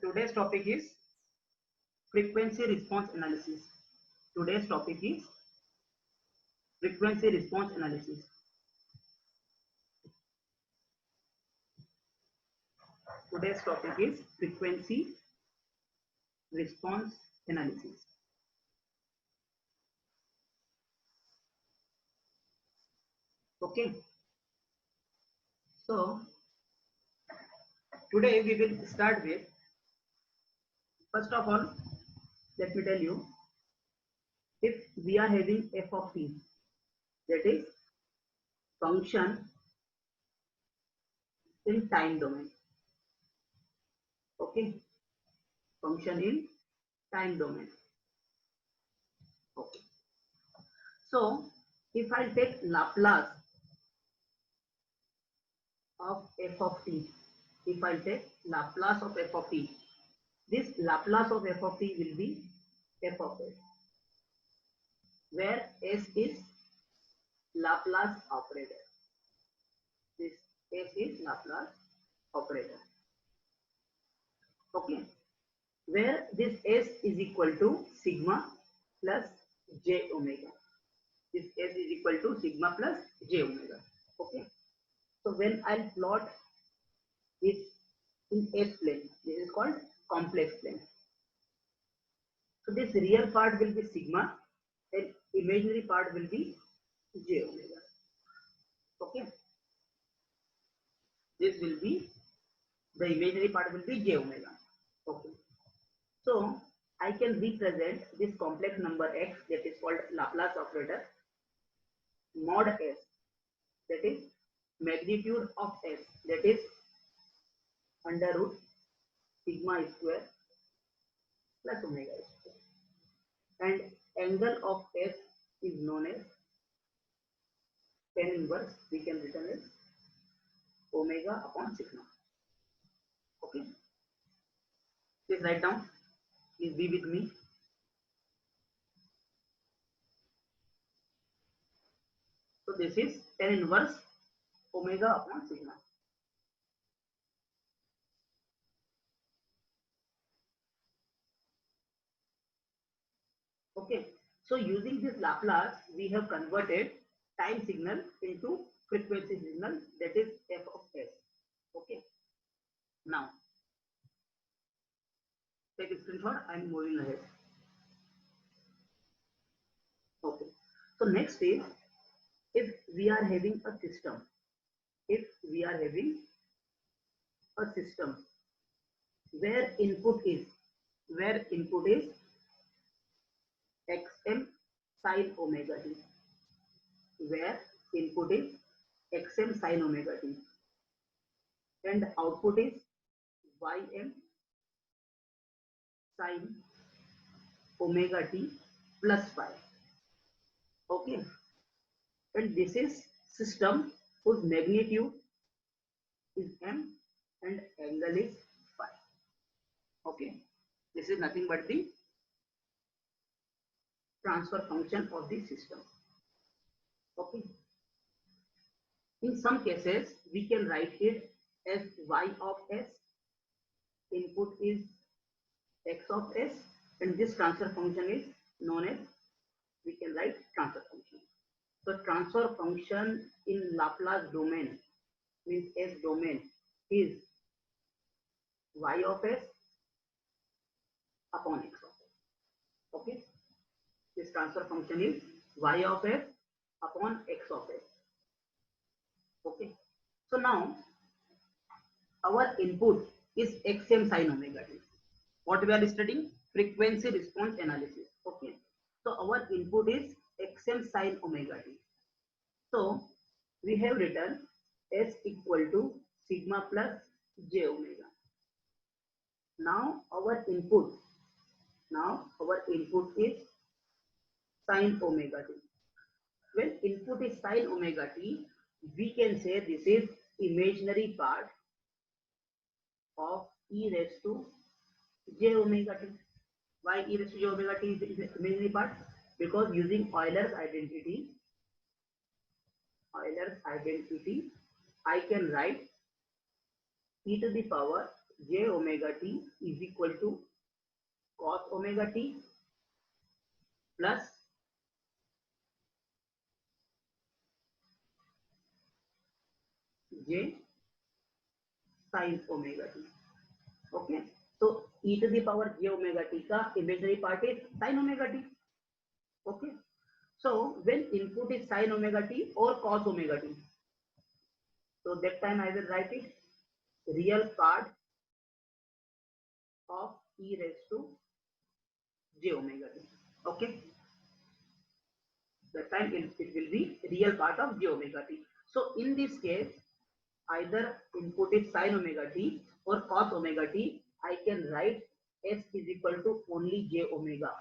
today's topic is frequency response analysis. Today's topic is frequency response analysis. Today's topic is frequency response analysis. Okay. So today we will start with, first of all, let me tell you, if we are having f of t, that is function in time domain. Okay, function in time domain. Okay, so if I take Laplace of f of t, if I take Laplace of f of t, this Laplace of f of t will be f of s, where s is Laplace operator. This s is Laplace operator. Okay, where this s is equal to sigma plus j omega. This s is equal to sigma plus j omega. Okay, so when I'll plot this in s plane, this is called complex plane. So this real part will be sigma and imaginary part will be j omega. Okay, this will be, the imaginary part will be j omega. Okay, so I can represent this complex number x, that is called Laplace operator, mod s, that is magnitude of s, that is under root sigma square plus omega square, and angle of s is known as tan inverse, we can written as omega upon sigma. Okay, please write down, please be with me. So this is tan inverse omega upon sigma. Okay, so using this Laplace, we have converted time signal into frequency signal, that is f of s. Okay, now take a screenshot, I am moving ahead. Okay, so next is, if we are having a system, if we are having a system where input is xm sin omega t, where input is xm sin omega t and output is ym sin omega t plus phi. Okay, and this is system whose magnitude is m and angle is phi. Okay, this is nothing but the transfer function of the system. Okay, in some cases we can write it as y of s, input is x of s, and this transfer function is known as, we can write transfer function. So transfer function in Laplace domain, means s domain, is y of s upon x of s. Okay, this transfer function is y of s upon x of s. Okay, so now our input is xm sin omega t. What we are studying? Frequency response analysis. Okay, so our input is xm sin omega t. So we have written s equal to sigma plus j omega. Now our input is sin omega t. When input is sin omega t, we can say this is imaginary part of e raised to j omega t. Why e raised to j omega t is the imaginary part? Because using Euler's identity, I can write e to the power j omega t is equal to cos omega t plus j sin omega t. Okay, so e to the power j omega t ka imaginary part is sin omega t. Okay, so when input is sin omega t or cos omega t, so that time I will write it real part of e raised to j omega t. Okay, that time it will be real part of j omega t. So in this case, either input is sin omega t or cos omega t, I can write s is equal to only j omega.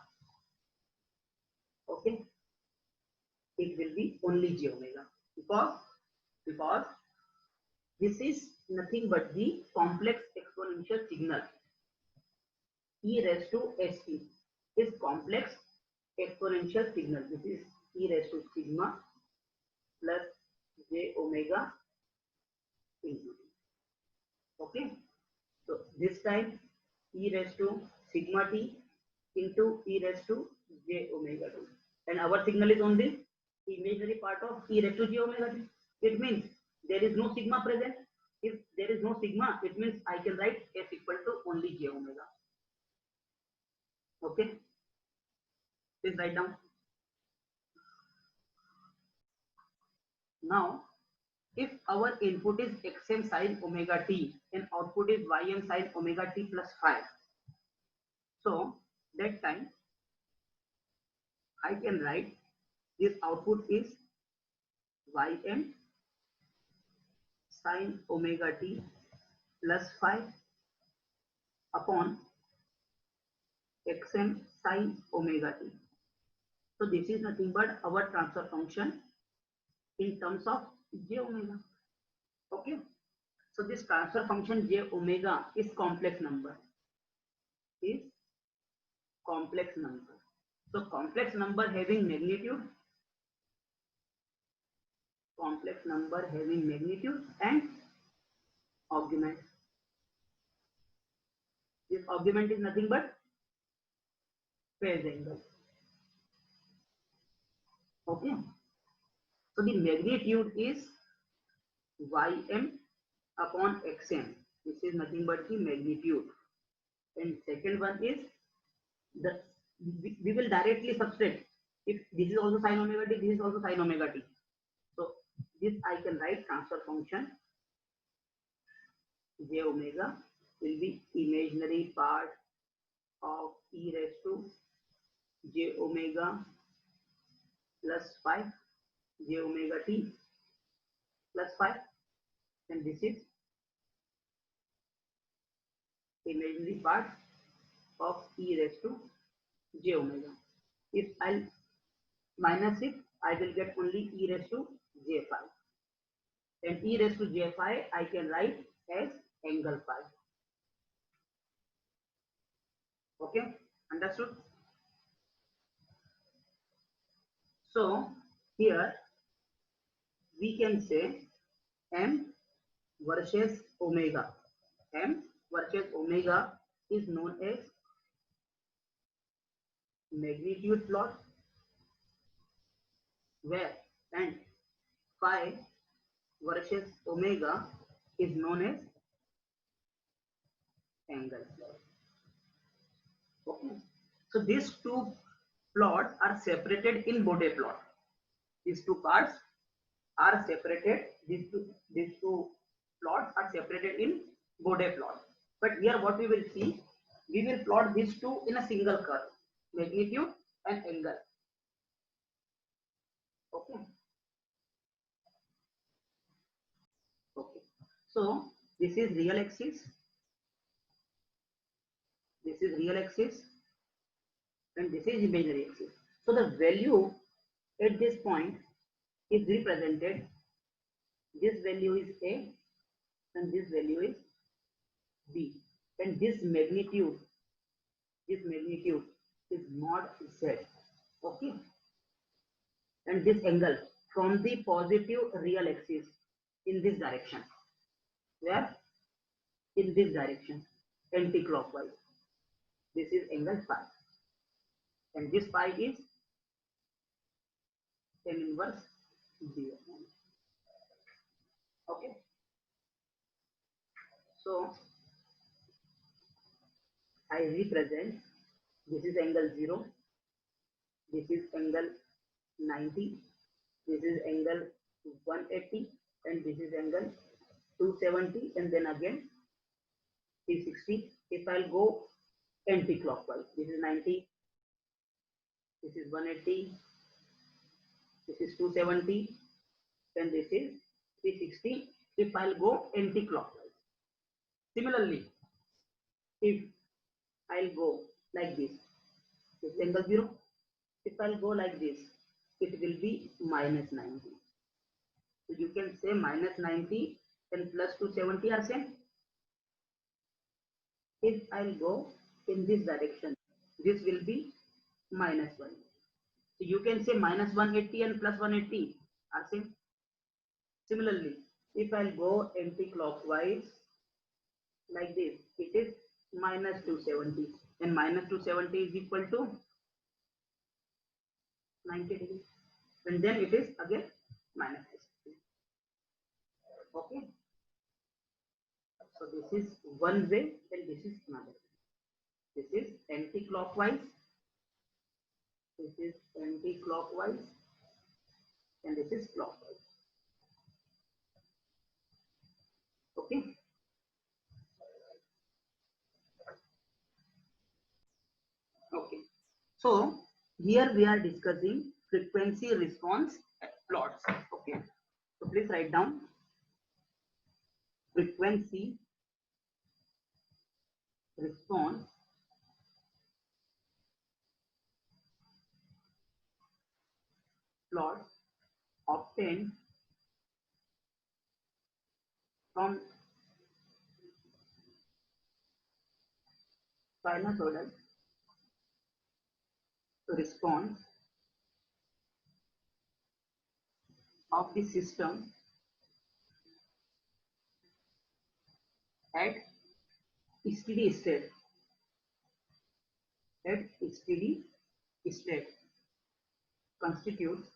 Okay, it will be only j omega because this is nothing but the complex exponential signal. E raised to st is complex exponential signal. This is e raised to sigma plus j omega into t. Okay, so this time e raised to sigma t into e raised to j omega t, and our signal is on the imaginary part of e raised to j omega t. It means there is no sigma present. If there is no sigma, it means I can write s equal to only j omega. Okay, please write down. Now, if our input is xm sin omega t and output is ym sin omega t plus 5, so that time I can write this output is ym sin omega t plus 5 upon xm sin omega t. So this is nothing but our transfer function in terms of j omega. Okay, so this transfer function j omega is complex number. Is complex number. So complex number having magnitude and argument. This argument is nothing but phase angle. Okay, so the magnitude is ym upon xm. This is nothing but the magnitude, and second one is the we will directly subtract. If this is also sin omega t, this is also sin omega t, so this I can write transfer function j omega will be imaginary part of e raised to j omega plus 5 j omega t plus 5, and this is imaginary part of e raised to j omega. If I'll minus it, I will get only e raised to j5, and e raised to j5 I can write as angle phi. Okay, understood? So here we can say m versus omega. M versus omega is known as magnitude plot, where and phi versus omega is known as angle plot. Okay, so these two plots are separated in Bode plot. These two parts are separated. These two plots are separated in Bode plot. But here what we will see, we will plot these two in a single curve, magnitude and angle. Okay. Okay. So this is real axis. This is real axis, and this is imaginary axis. So the value at this point is represented. This value is A, and this value is B, and this magnitude is mod Z. Okay, and this angle from the positive real axis in this direction, where in this direction, anti-clockwise. This is angle phi, and this phi is tan inverse 0. Okay, so I represent this is angle 0, this is angle 90, this is angle 180, and this is angle 270, and then again 360. If I'll go anti-clockwise, this is 90, this is 180, this is 270, and this is 360. If I'll go anti-clockwise. Similarly, if I'll go like this is angle 0. If I'll go like this, it will be minus 90. So you can say minus 90 and plus 270 are same. If I'll go in this direction, this will be minus 1. So you can say minus 180 and plus 180 are same. Similarly, if I'll go anti-clockwise like this, it is minus 270, and minus 270 is equal to 90 degrees, and then it is again minus 60. Okay, so this is one way and this is another way. This is anti-clockwise, this is anti-clockwise, and this is clockwise. Okay, okay, so here we are discussing frequency response plots. Okay, so please write down frequency response plots obtained from sinusoidal response of the system at steady state. At steady state constitutes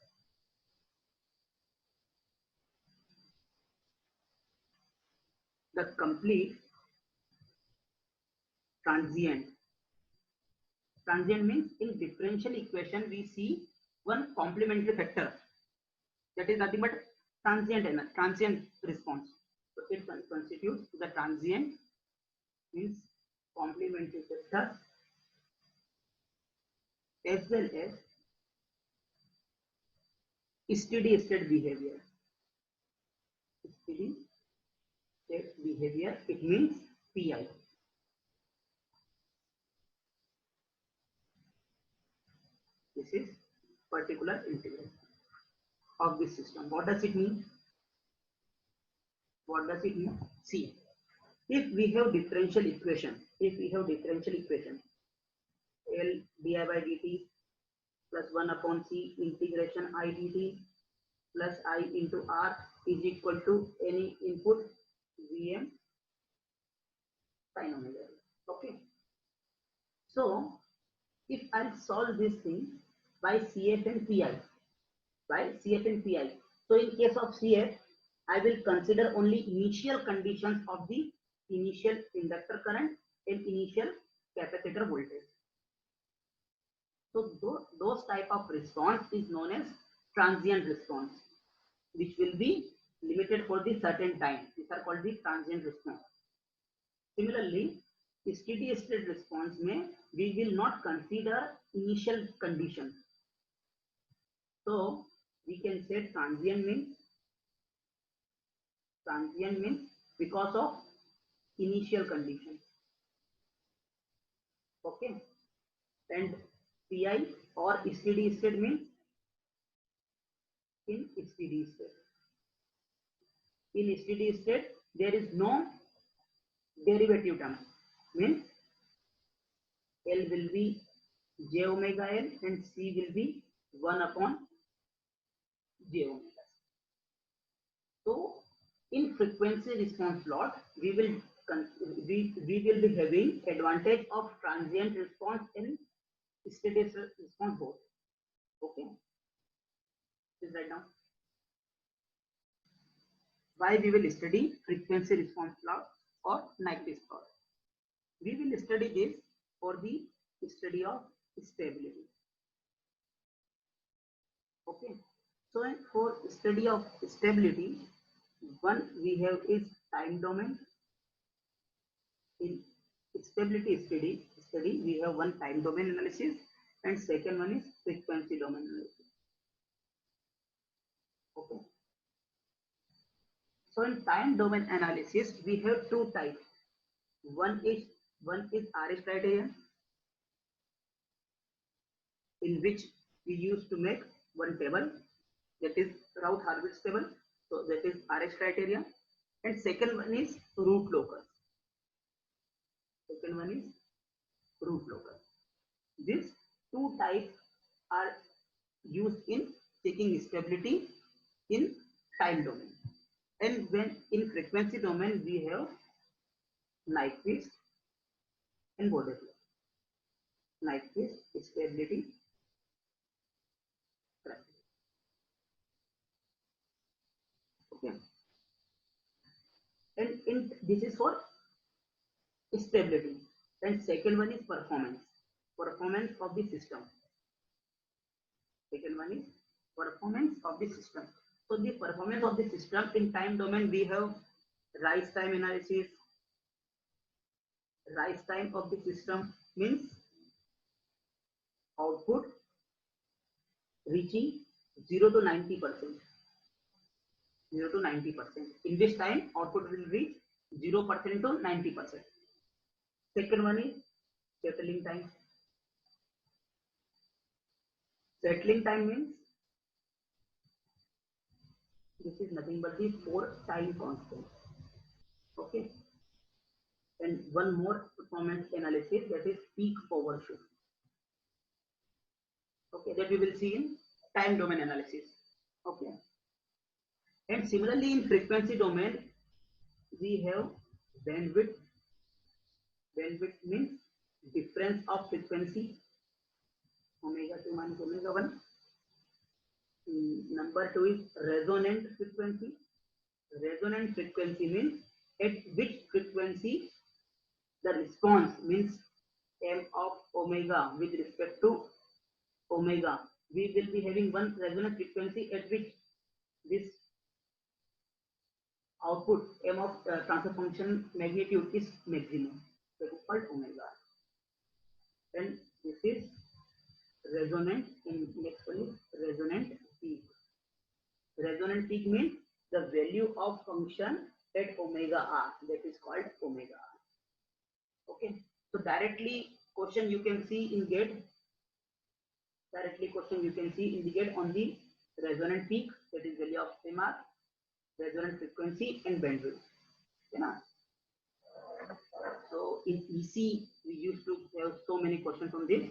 the complete transient. Transient means in differential equation we see one complementary factor, that is nothing but transient response. So it constitutes the transient means complementary factor as well as steady state behavior. Steady state behavior, it means PI. This is particular integral of this system. What does it mean? What does it mean? See, if we have differential equation, L di by dt plus 1 upon C integration I dt plus I into R is equal to any input Vm sin omega. Okay. So if I solve this thing by CF and PI, so in case of CF, I will consider only initial conditions of the initial inductor current and initial capacitor voltage. So those type of response is known as transient response, which will be limited for the certain time. These are called the transient response. Similarly, steady state response may we will not consider initial conditions. So we can say transient means because of initial conditions. Okay, and PI or steady state means in steady state. In steady state, there is no derivative term, means L will be j omega L and C will be 1 upon j omega. So in frequency response plot, we will we will be having advantage of transient response and steady response both. Okay, please write down. Why we will study frequency response law or Nyquist law? We will study this for the study of stability. Okay, so for study of stability, one we have is time domain. In stability study we have one time domain analysis, and second one is frequency domain analysis. Okay, so in time domain analysis we have two types. One is RH criterion, in which we used to make one table, that is Routh-Hurwitz table. So that is RH criteria. And second one is root locus. Second one is root locus. These two types are used in checking stability in time domain. And when in frequency domain we have Nyquist and Bode law. Nyquist stability criteria. Okay. And this is for stability. And second one is performance of the system. Second one is performance of the system. So the performance of the system in time domain we have rise time analysis. Rise time of the system means output reaching 0 to 90%. 0 to 90%. In this time, output will reach 0% to 90%. Second one is settling time. Settling time means this is nothing but the 4 time constant. Okay. And one more performance analysis, that is peak overshoot. Okay, that we will see in time domain analysis. Okay. And similarly in frequency domain, we have bandwidth. Bandwidth means difference of frequency, omega 2 minus omega 1. Number 2 is resonant frequency. Resonant frequency means at which frequency the response means m of omega with respect to omega. We will be having one resonant frequency at which this output m of transfer function magnitude is maximum. That is called omega. And this is resonant, and next one is resonant peak. Resonant peak means the value of function at omega r, that is called omega r. Okay, so directly question you can see in GATE. Directly question you can see in the GATE on the resonant peak, that is value of MR, resonant frequency and bandwidth. Yeah. So in EC we used to have so many questions on this,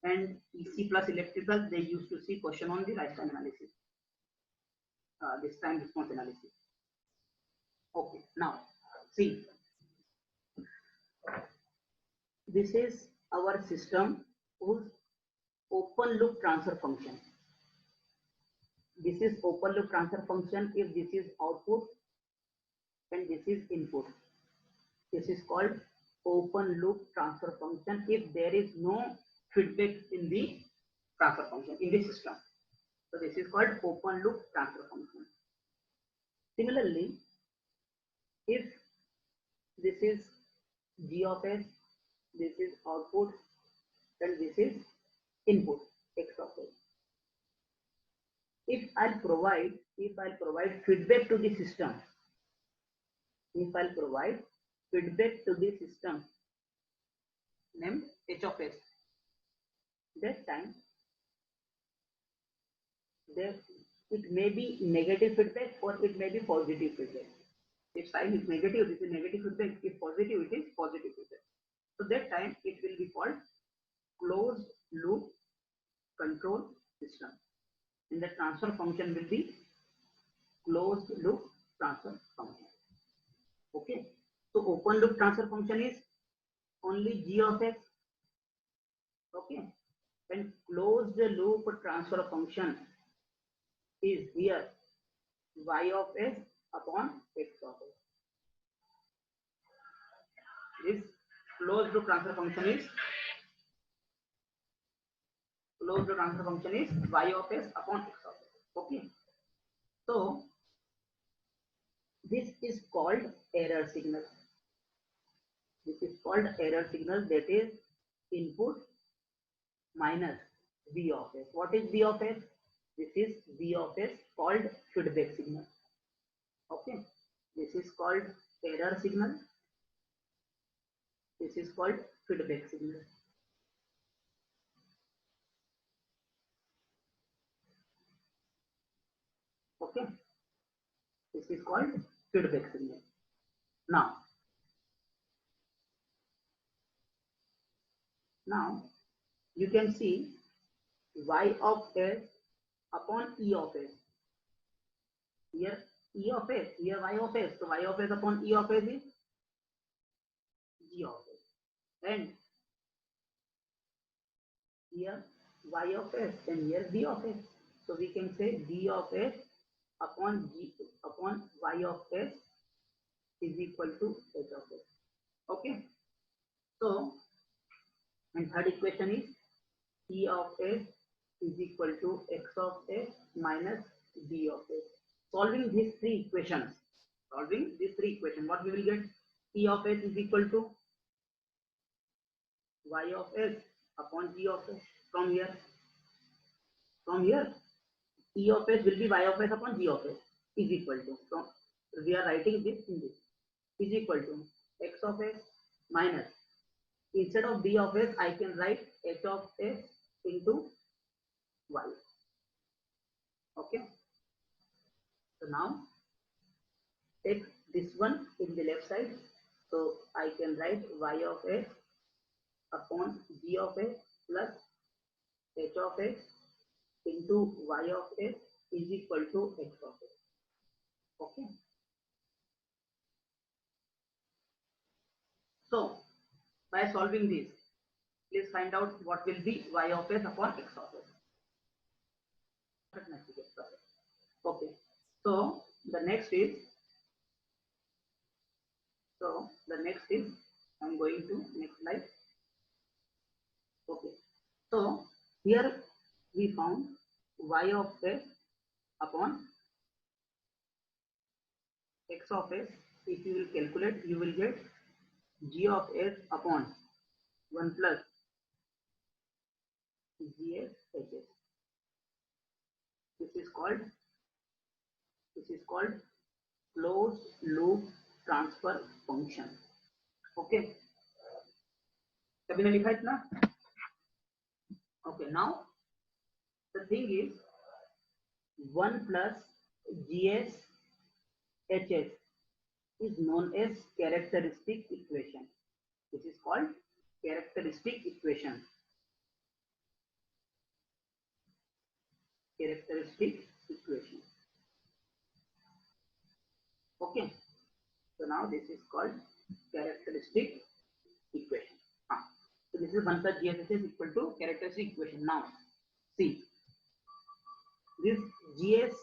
and EC plus electrical they used to see question on the rise time analysis, this time response analysis. Okay, now see, this is our system whose open loop transfer function. This is open loop transfer function if this is output and this is input. This is called open loop transfer function if there is no feedback in the transfer function in the system. So this is called open loop transfer function. Similarly, if this is G of S, this is output, and this is input X of S. If I'll provide feedback to the system, named H of S, that time there it may be negative feedback or it may be positive feedback. If sign is negative, this is negative feedback. If positive, it is positive feedback. So that time it will be called closed loop control system, and the transfer function will be closed loop transfer function. Okay, So open loop transfer function is only g of x. Okay, and closed loop transfer function is here y of s upon x of s. This closed loop transfer function is y of s upon x of s. Okay, so this is called error signal. This is called error signal, that is input minus v of s. What is v of s? This is v of s called feedback signal. Okay, this is called error signal. This is called feedback signal. Okay, this is called feedback signal. Now you can see y of s upon e of s. Here e of s, here y of s. So y of s upon e of s is g of s. And here y of s and here b of s. So we can say b of s upon y of s is equal to h of s. Okay. So, and third equation is e of s is equal to x of s minus b of s. Solving these three equations, what we will get? E of s is equal to y of s upon g of s. From here, e of s will be y of s upon g of s is equal to. So we are writing this in this is equal to x of s minus, instead of b of s, I can write h of s into y. Okay. So now take this one in the left side. So I can write y of s upon g of s plus h of s into y of s is equal to x of s. Okay. So by solving this, please find out what will be y of s upon x of s. Okay. So the next is I'm going to next slide. Okay. So here we found y of s upon x of s. If you will calculate, you will get g of s upon 1 plus gs hs. This is called closed loop transfer function. Okay. सबने लिखा इतना? Okay. Now the thing is 1 plus gs hs is known as characteristic equation. This is called characteristic equation. Okay. So now this is called characteristic equation. So this is 1 plus GSS is equal to characteristic equation. Now see this GS,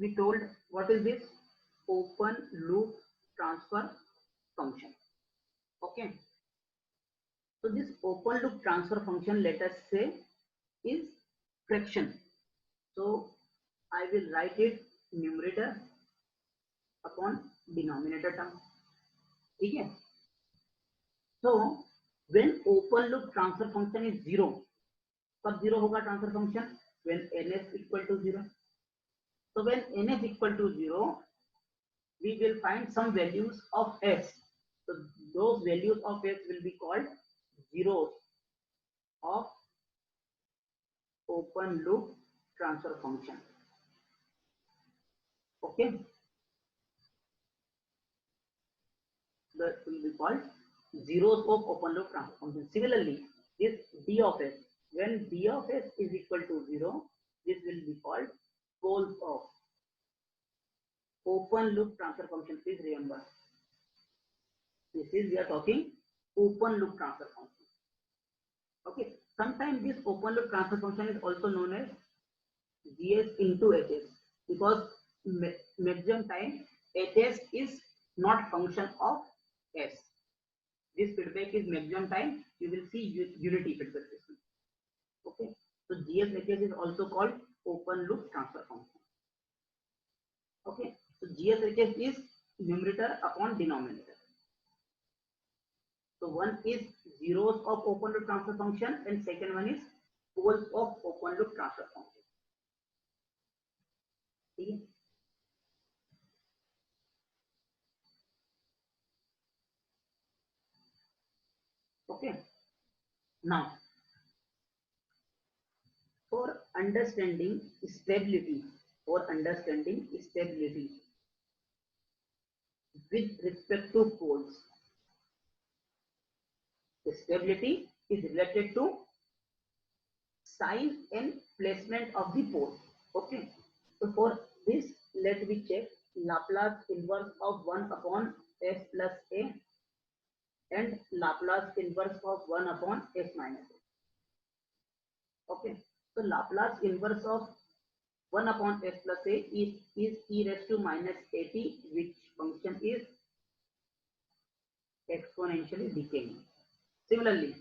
we told what is this? Open loop transfer function. Okay. So this open loop transfer function, let us say, is fraction. So I will write it numerator upon denominator term. Okay. So when open loop transfer function is 0, कब 0 होगा transfer function? When ns equal to 0. So when ns equal to 0, we will find some values of s. So those values of s will be called zeros of open loop transfer function. Okay. That will be called zeros of open loop transfer function. Similarly, this d of s, when d of s is equal to 0, this will be called poles of open loop transfer function. Please remember, this is we are talking open loop transfer function. Okay. Sometimes this open loop transfer function is also known as GS into HS, because maximum time HS is not function of S. This feedback is maximum time. You will see unity feedback system. Okay. So GS HS is also called open loop transfer function. Okay. So GS HS is numerator upon denominator. So one is zeros of open loop transfer function and second one is poles of open loop transfer function. Okay. Okay. Now, for understanding stability, with respect to poles, stability is related to sign and placement of the pole. Okay. So for this, let me check Laplace inverse of 1 upon S plus A and Laplace inverse of 1 upon S minus A. Okay. So Laplace inverse of 1 upon S plus A is e raised to minus at, which function is exponentially decaying. Similarly,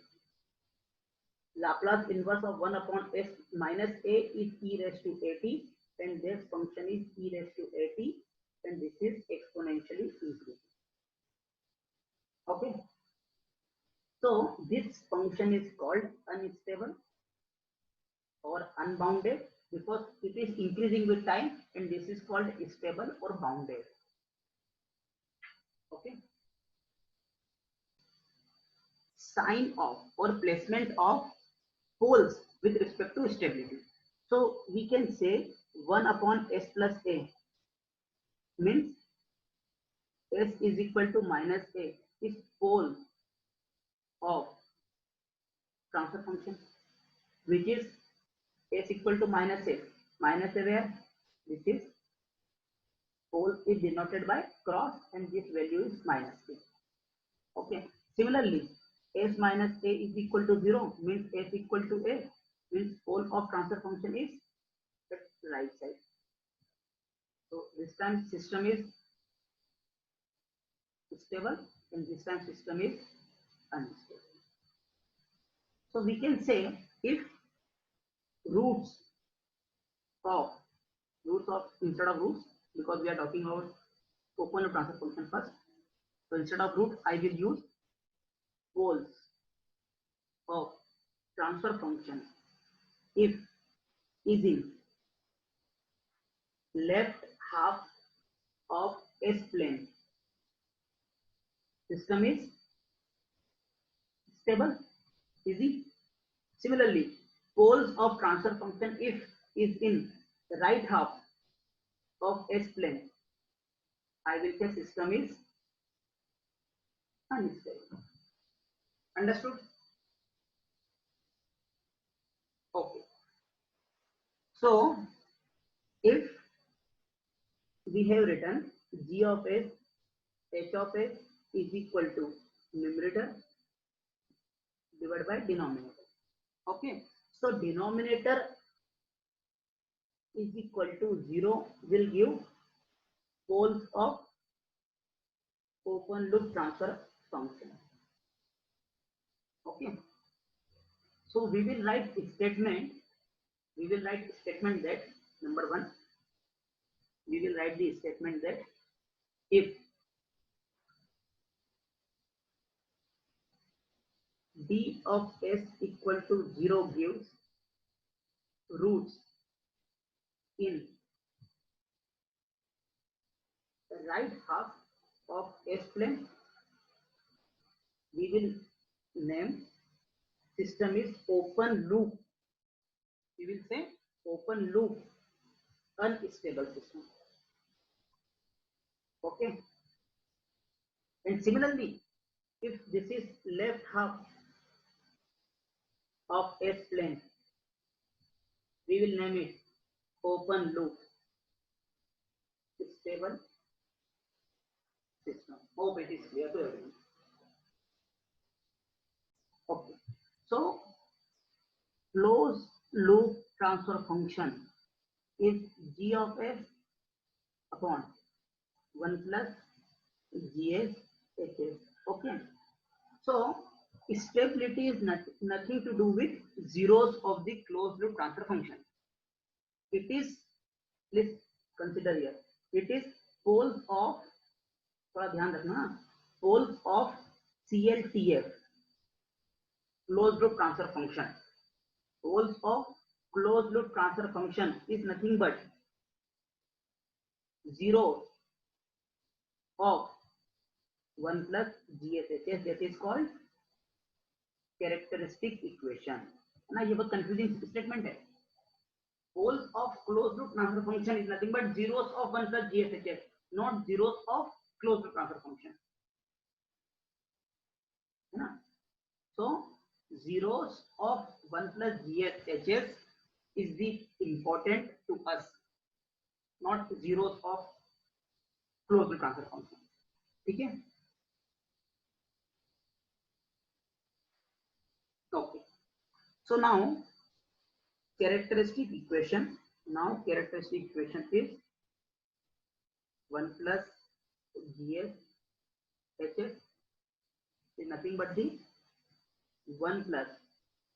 Laplace inverse of 1 upon S minus A is e raised to at, and this function is e raised to at, and this is exponentially increasing. Okay. So this function is called unstable or unbounded because it is increasing with time, and this is called stable or bounded. Okay. Sign of or placement of poles with respect to stability. So we can say 1 upon S plus A means S is equal to minus A is pole of transfer function, which is S equal to minus A. Minus A where? This is pole is denoted by cross and this value is minus A. Okay. Similarly, S minus A is equal to 0 means S equal to A means pole of transfer function is at right side. So this time system is stable and this time system is unstable. So we can say if roots of instead of roots, because we are talking about open loop transfer function first. So instead of root, I will use poles of transfer function if is in left half of S plane, system is stable. Easy. Similarly, poles of transfer function if is in the right half of S plane, I will say system is unstable. Understood? Okay. So if we have written G of S, H of S is equal to numerator divided by denominator. Okay. So denominator is equal to 0 will give poles of open loop transfer function. Okay. So we will write statement. We will write statement that number 1. We will write the statement that if D of S equal to 0 gives roots in the right half of S plane, we will name system is open loop. We will say open loop unstable system. Okay. And similarly, if this is left half of S plane, we will name it open loop stable system. Hope it is clear to everyone. Okay. So closed loop transfer function is g of s upon 1 plus gs hs. Okay. So stability is nothing to do with zeros of the closed loop transfer function. It is, please consider here, it is poles of, थोड़ा ध्यान रखना, poles of CLTF, closed loop transfer function. Poles of closed loop transfer function is nothing but zeros of 1 plus GSHS, that is called characteristic equation. ना ये बहुत confusing statement है. Poles of closed loop transfer function is nothing but zeros of 1 plus GSHS, not zeros of closed loop transfer function. है ना? So zeros of 1 plus GSHS is the important to us, not zeros of closed loop transfer function. ठीक है? Okay. So now characteristic equation. Now characteristic equation is 1 plus GS HS is nothing but the 1 plus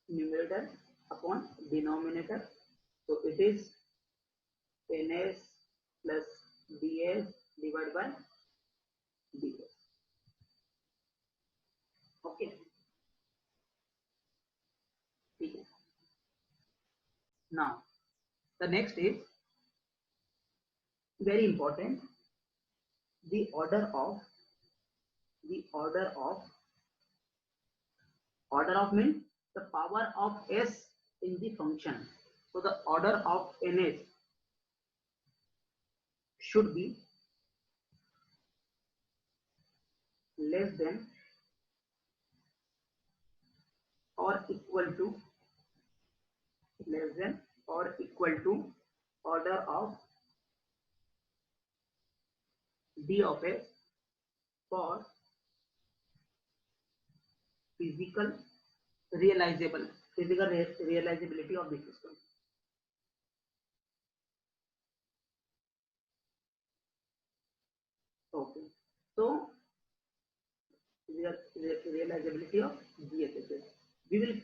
numerator upon denominator. So it is NS plus DS divided by DS. Okay. Now the next is very important, the order of means the power of s in the function. So the order of ns should be less than or equal to order of d of s for physical realizability of the system. Okay, so realizability of GSHS. We will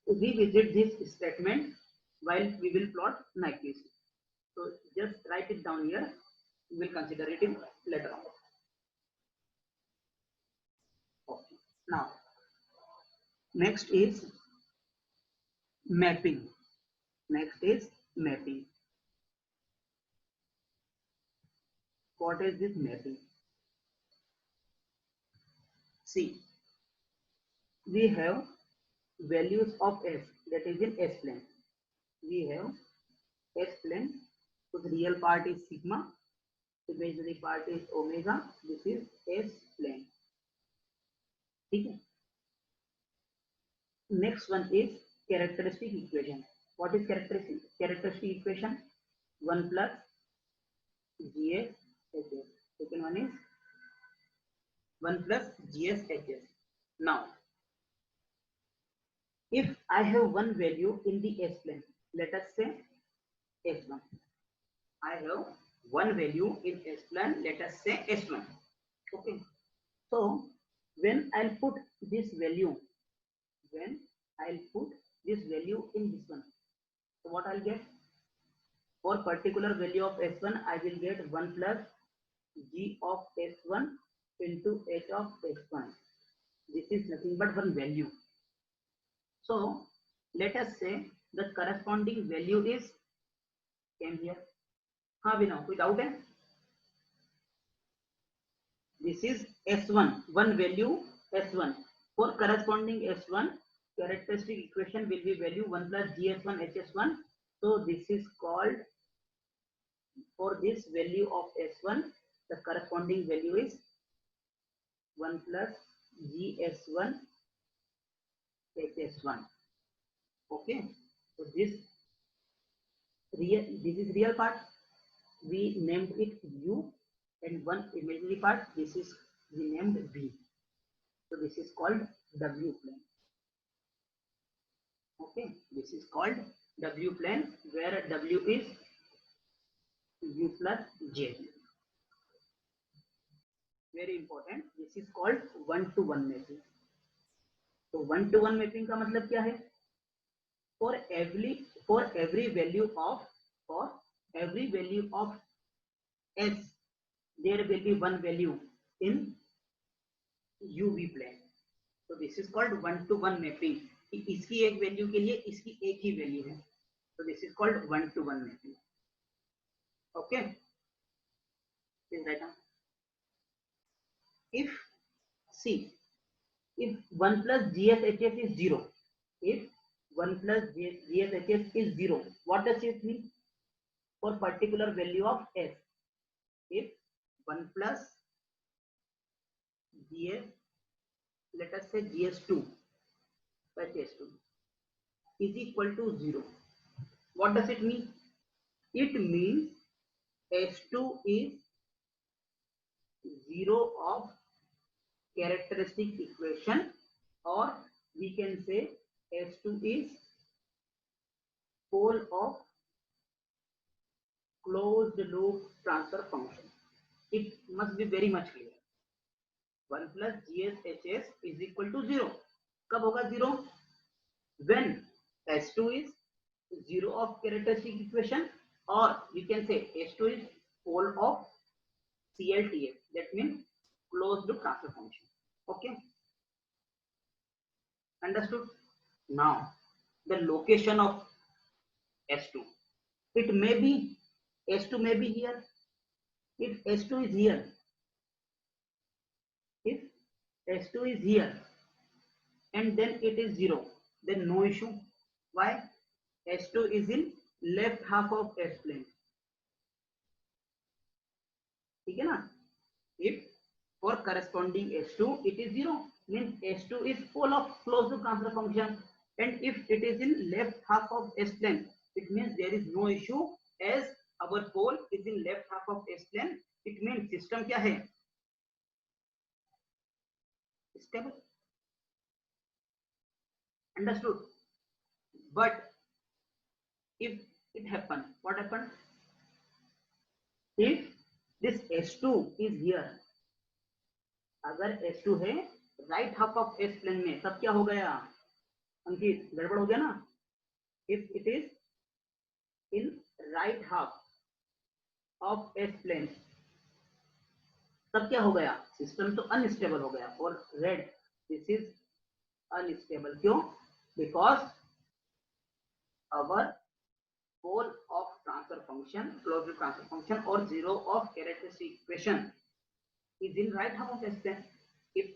revisit this statement while we will plot Nyquist. So just write it down here. We will consider it in later on. Okay. Now next is mapping. What is this mapping? See, we have values of s, that is in s plane. We have s plane, so the real part is sigma, imaginary part is omega. This is s plane. Okay. Next one is characteristic equation. What is characteristic equation? 1 plus GS HS. Second one is 1 plus GS HS. Now, if I have one value in the S plane, let us say S1. I have one value in S plane, let us say S1. Okay. So when I'll put this value, in this one, so what I'll get? For particular value of S1, I will get 1 plus G of S1 into H of S1. This is nothing but one value. So let us say the corresponding value is came here. हाँ भी ना कोई doubt है? This is S1, one value S1. For corresponding S1, characteristic equation will be value 1 plus GS1 HS1. So this is called, for this value of S1, the corresponding value is 1 plus GS1 HS1. Okay, so this is real part. We named it U. and one imaginary part. This is renamed V. So this is called W plane. Okay, this is called W plane, where W is U plus J. Very important. This is called one-to-one mapping. तो one-to-one mapping का मतलब क्या है? For every value of S, there will be one value in UV plane. So this is called one-to-one mapping. इसकी एक value के लिए इसकी एक ही वैल्यू है. So this is called one-to-one mapping. Okay. Please write down. If 1 plus GSHS is 0, if 1 plus GSHS is 0, what does it mean? For particular value of S, if 1 plus GS, let us say GS2 is equal to 0, what does it mean? It means S2 is 0 of characteristic equation, or we can say S2 is pole of closed loop transfer function. It must be very much clear. 1 plus GSHS is equal to 0. कब होगा 0? When S2 is 0 of characteristic equation, or we can say S2 is pole of CLTF. That means closed loop transfer function. Okay, understood? Now the location of S2, it may be S2 may be here. If S2 is here, if S2 is here and then it is 0, then no issue. Why? S2 is in left half of S plane. ठीक है ना? If for corresponding S2 it is 0, means S2 is pole of closed loop transfer function, and if it is in left half of S plane, it means there is no issue, as our pole is in left half of S plane. It means system क्या है? Stable. Understood? But if it happen, what happened? If this S2 is here, अगर S2 है right half of S plane में, तब क्या हो गया अंकित? गड़बड़ हो गया ना? If it is in right half of S plane, तब क्या हो गया? सिस्टम तो अनस्टेबल हो गया. और रेड, दिस इज अनस्टेबल. क्यों? Because our pole of transfer function, closed loop transfer function, or 0 of characteristic equation is in right half of S plane. If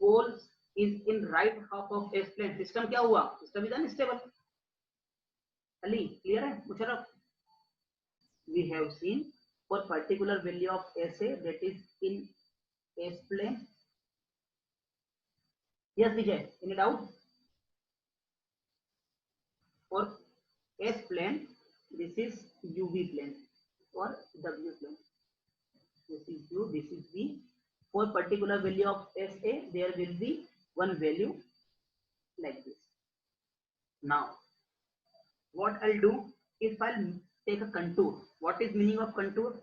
pole is in right half of S plane, system क्या हुआ? System is unstable. Ali, clear है? Musharraf, we have seen for particular value of SA that is in S plane. Yes, Vijay, any doubt? For S plane, this is UV plane or W plane. This is U, this is V. For particular value of SA, there will be one value like this. Now, what I'll do, if I'll take a contour. What is meaning of contour?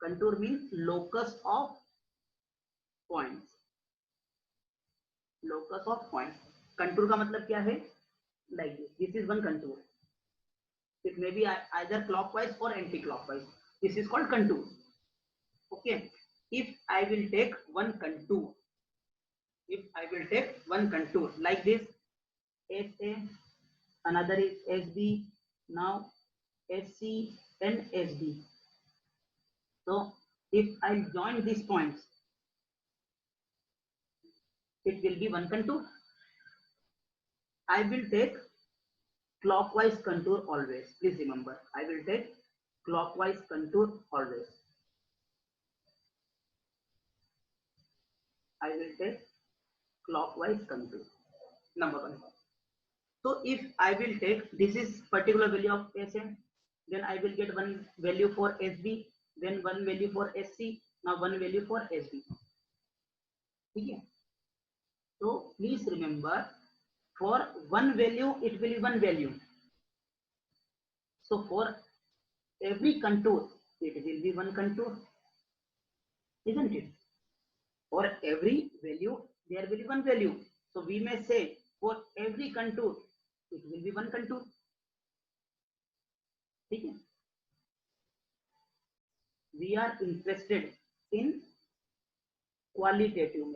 Contour means locus of points. Locus of points. Contour का मतलब क्या है? Like this. This is one contour. It may be either clockwise or anti-clockwise. This is called contour. Okay. If I will take one contour, like this, SA, another is SB, now SC and SD. So if I join these points, it will be one contour. I will take clockwise contour always. Please remember, I will take clockwise contour always. I will take clockwise contour. Number one. So if I will take, this is particular value of SA, then I will get one value for SB. then one value for SC, now one value for SB. ठीक है, so please remember for one value it will be one value, so for every contour it will be one contour, isn't it? For every value there will be one value, so we may say for every contour it will be one contour. ठीक है, we are interested in qualitative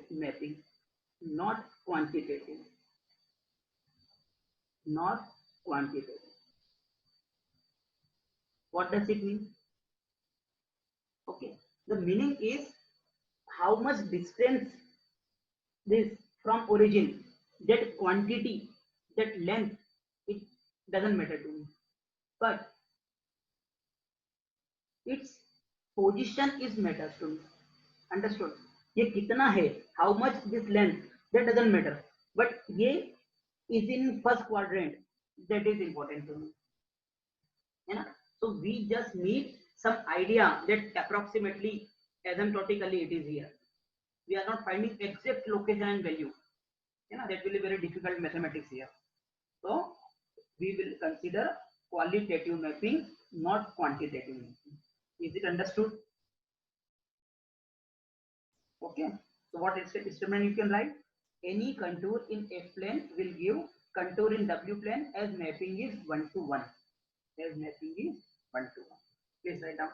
mapping, not quantitative, not quantitative. What does it mean? Okay, the meaning is how much distance this from origin, that quantity, that length, it doesn't matter to me, but its position is matters to me. Understood? ये कितना है, how much this length, that doesn't matter, but ये is in first quadrant, that is important to me, है ना? So we just need some idea that approximately asymptotically it is here. We are not finding exact location and value, you know, that will be very difficult mathematics here. So we will consider qualitative mapping, not quantitative mapping. Is it understood? Okay, so what statement you can write? Any contour in F plane will give contour in W plane as mapping is 1 to 1. As mapping is 1 to 1. Please write down.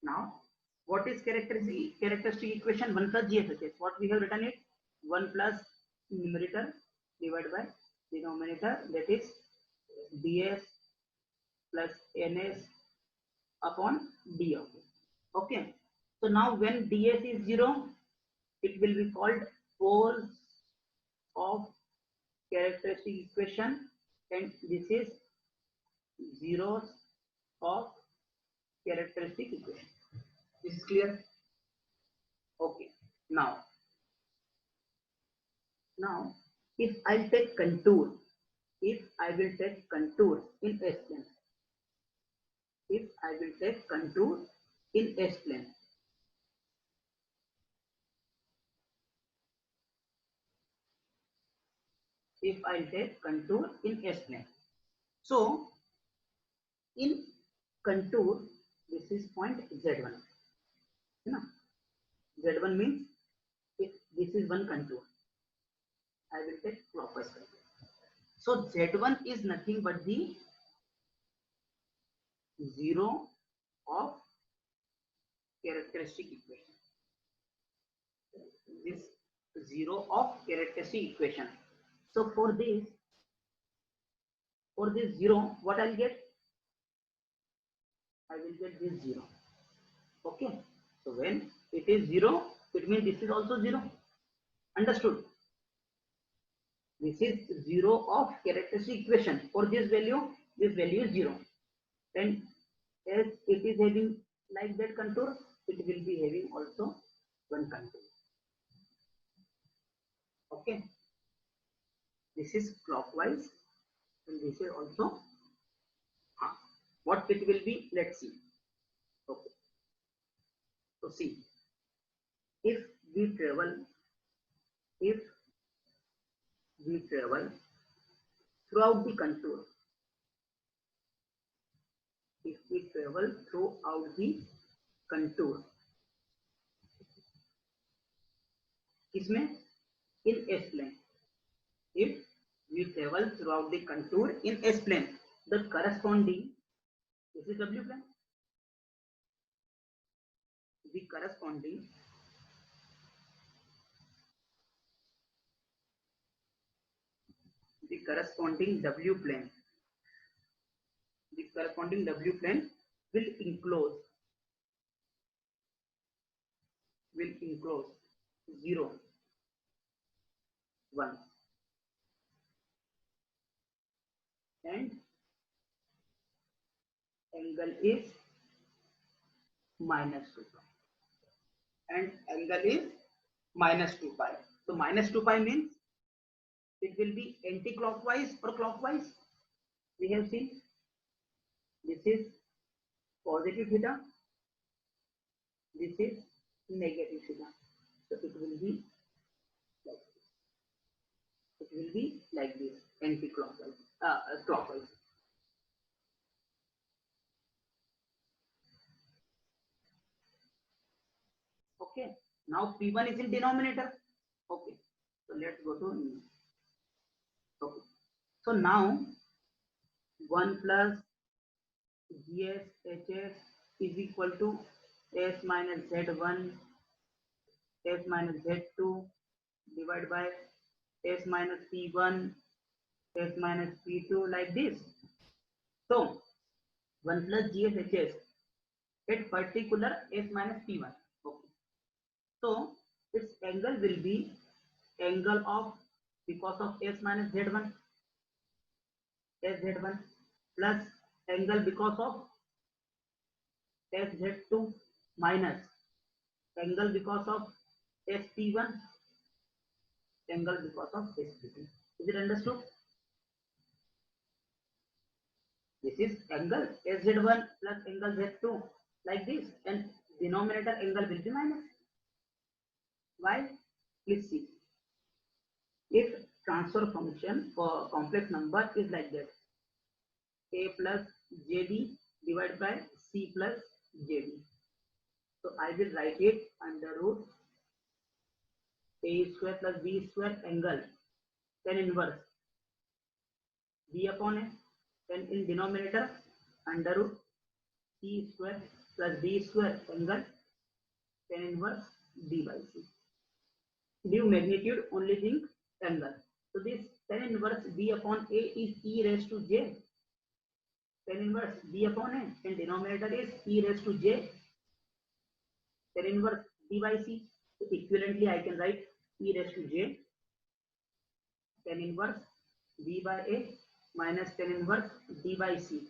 Now, what is characteristic equation? 1 plus GSHS. What we have written it? 1 plus numerator divided by denominator, that is ds plus ns upon d. Okay. So now when ds is 0, it will be called poles of characteristic equation, and this is zeros of characteristic equation. This is clear? Okay. Now if I take contour, if I will take contour in S plane, if I will take contour in S plane, if I take contour in S plane, so in contour this is point Z1, you know, Z1 means if this is one contour, I will take clockwise contour. So Z1 is nothing but the zero of characteristic equation. This zero of characteristic equation. So for this zero, what I'll get? I will get this zero. Okay. So when it is zero, it means this is also zero. Understood? This is zero of characteristic equation. For this value is 0. And as it is having like that contour, it will be having also one contour. Okay. This is clockwise, and this is also. What it will be? Let's see. Okay. So see, if we travel throughout the contour, if we travel throughout the contour, इसमें in S plane, if we travel throughout the contour in S plane, the corresponding, this is W plane, the corresponding W plane, will enclose 0, 1, and angle is minus 2 pi, and angle is minus 2 pi. So minus 2 pi means it will be anti-clockwise or clockwise? We have seen this is positive theta, this is negative theta. So it will be like this. It will be like this, anti-clockwise, clockwise. Okay. Now P1 is in denominator. Okay. So let's go to. Okay. So now 1 plus GSHS is equal to S minus Z1 S minus Z2 divided by S minus P1 S minus P2 like this. So 1 plus GSHS at particular S minus P1. Okay. So its angle will be angle of because of S minus Z1 SZ1 plus angle because of SZ2 minus angle because of SP1 angle because of SP2. Is it understood? This is angle SZ1 plus angle Z2 like this, and denominator angle will be minus. Why? Please see. If transfer function for complex number is like that, a plus jd divided by c plus jd. So I will write it under root a square plus b square angle tan inverse b upon a, and in denominator under root c square plus b square angle tan inverse b by c. Give magnitude, only thing angle. So this tan inverse b upon a is e raised to j. Tan inverse b upon a and denominator is e raised to j. Tan inverse b by c. So equivalently I can write e raised to j tan inverse b by a minus tan inverse d by c.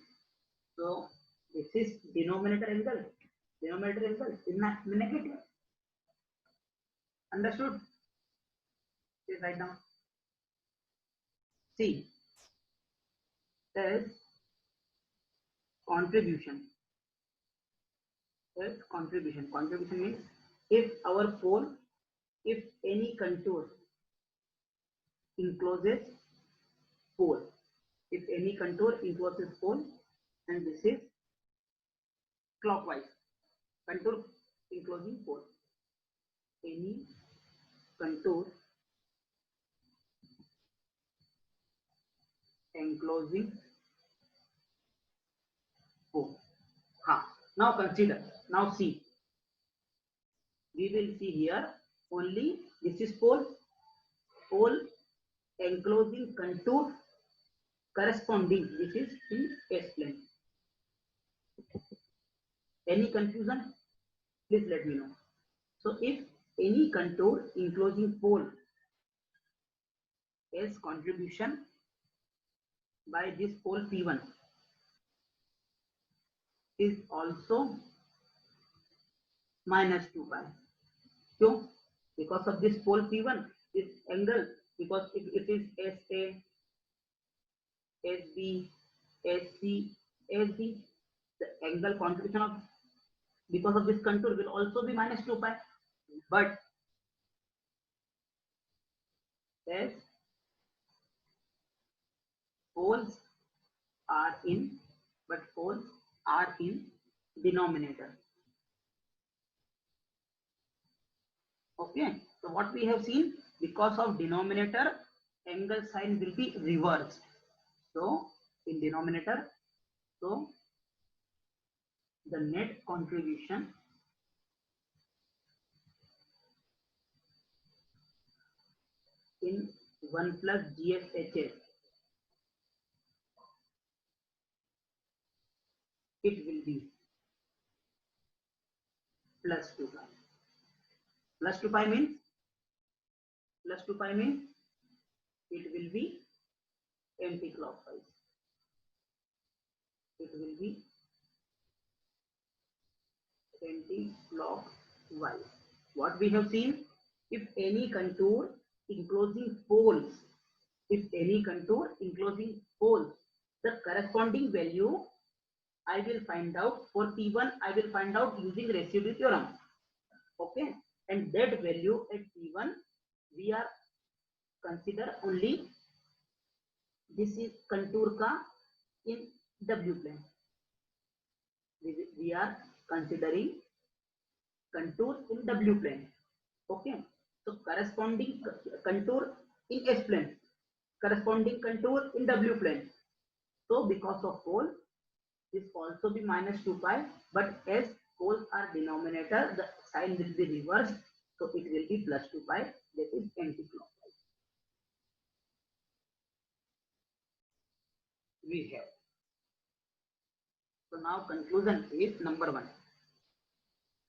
So this is denominator angle. Denominator angle is negative. Understood? Please write down. C is contribution. Is contribution. Contribution means if our pole, if any contour encloses pole, if any contour encloses pole, and this is clockwise. Contour enclosing pole. Any contour enclosing pole. Now consider. Now see. We will see here only this is pole. Pole enclosing contour corresponding. This is in S plane. Any confusion? Please let me know. So if any contour enclosing pole is contribution by this pole P1 is also minus 2 pi. So because of this pole P1, this angle, because if it is SA, SB, SC, SD, the angle contribution of because of this contour will also be minus 2 pi. But as poles are in denominator. Okay, so what we have seen, because of denominator angle sign will be reversed. So in denominator, so the net contribution in 1 plus GSHS, it will be plus 2 pi. Plus 2 pi means it will be anti-clockwise. It will be anti-clockwise. What we have seen, if any contour enclosing poles, The corresponding value I will find out for P1. I will find out using residue theorem. Okay, and that value at P1 we are consider only this is contour ka in W plane. We are considering contour in W plane. Okay, so corresponding contour in S plane, corresponding contour in W plane. So because of pole, this also be minus 2 pi, but as poles are denominator, the sign will be reversed, so it will be plus 2 pi, that is anti-clockwise. We have. So now conclusion is number 1.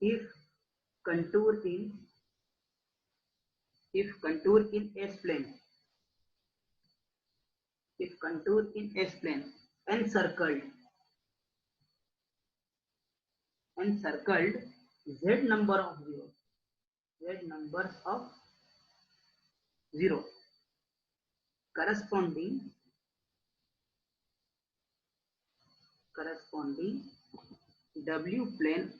If contour in S plane, if contour in S plane encircled z number of zero corresponding W plane,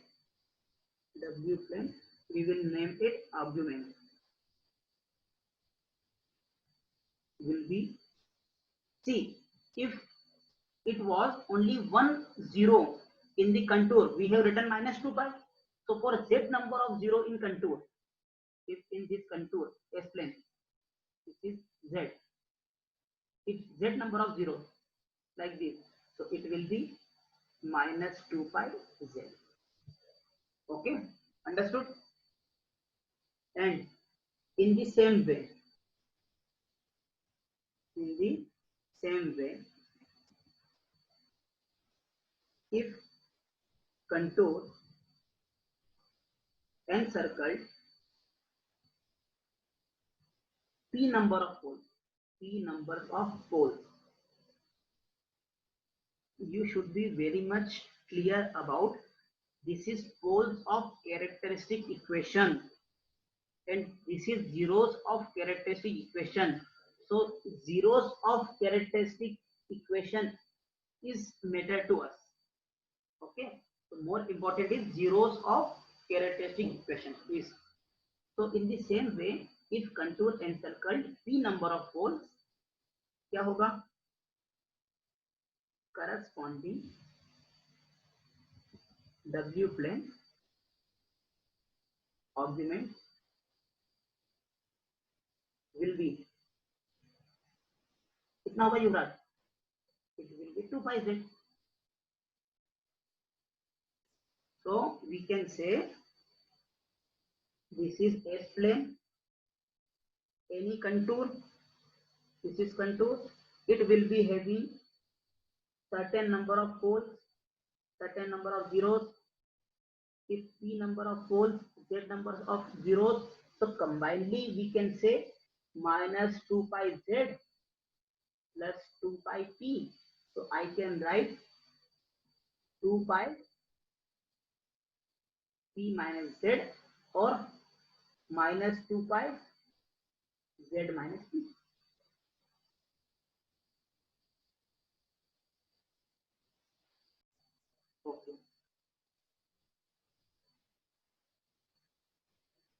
we will name it argument, will be C. If it was only 1 0 in the contour, we have written minus 2 pi. So for z number of 0 in contour, if in this contour S plane, this is z. If z number of 0 like this, so it will be minus 2 pi z. Okay, understood? And in the same way, if contour encircled p numbers of poles, you should be very much clear about this is poles of characteristic equation and this is zeros of characteristic equation. So zeros of characteristic equation is matter to us. Okay, so more important is zeros of characteristic equation is. So in the same way, if contour encircled p number of poles, क्या होगा? Corresponding W plane argument will be, कितना होगा युवराज? It will be 2 pi z. So we can say this is S plane, any contour, this is contour, it will be having certain number of poles, certain number of zeros. If p number of poles, z number of zeros, so combinedly we can say minus 2 pi z plus 2 pi p. So I can write 2 pi p minus z or minus 2 pi z minus p. Okay.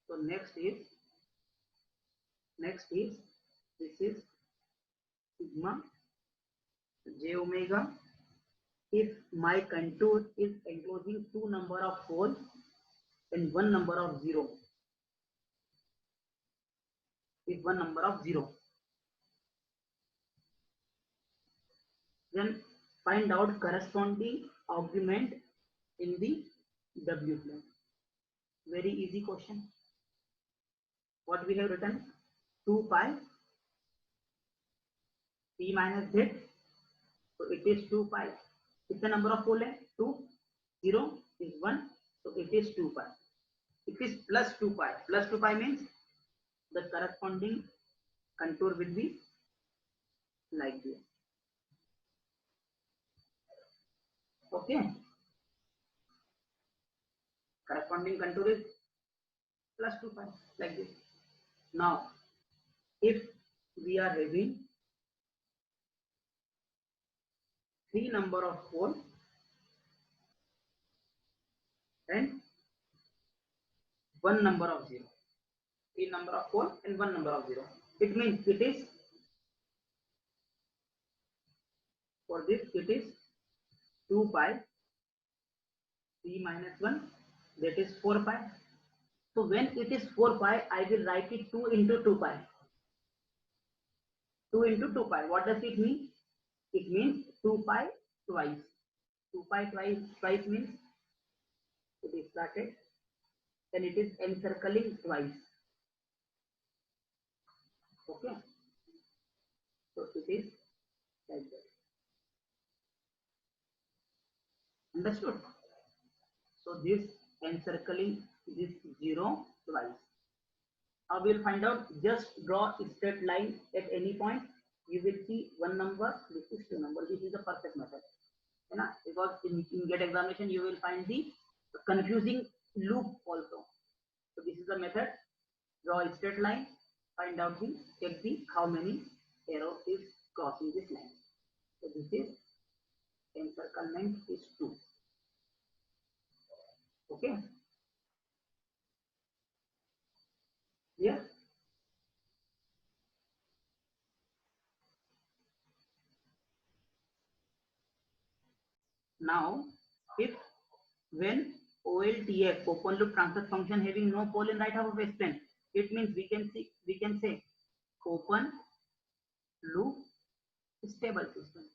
So next is this is sigma j omega. If my contour is enclosing 2 number of poles and 1 number of zero, with 1 number of zero, then find out corresponding argument in the W plane. Very easy question. What we have written? 2 pi p minus z. So it is 2 pi. कितने number of pole है? 2. 0 is 1. So it is 2 pi. It is plus 2 pi. Plus 2 pi means the corresponding contour will be like this. Okay. Corresponding contour is plus 2 pi like this. Now, if we are having 3 number of pole and 1 number of 0. 3 number of pole and 1 number of 0. It means it is, for this it is 2 pi 3 minus 1, that is 4 pi. So when it is 4 pi, I will write it 2 into 2 pi. 2 into 2 pi. What does it mean? It means 2 pi twice. 2 pi twice means it is started, then it is encircling twice. Okay. So it is like that. Understood? So this encircling this 0 twice. Now we will find out. Just draw a straight line at any point. You will see one number. This is 2 number. This is the perfect method. Because in GATE examination you will find the confusing loop also. So this is the method. Draw a straight line. Find out the check the how many arrows is crossing this line. So this is encirclement is 2. Okay. Yeah. Now, if when OLTF, open loop transfer function, having no pole in right half of S plane, it means we can say open loop stable system.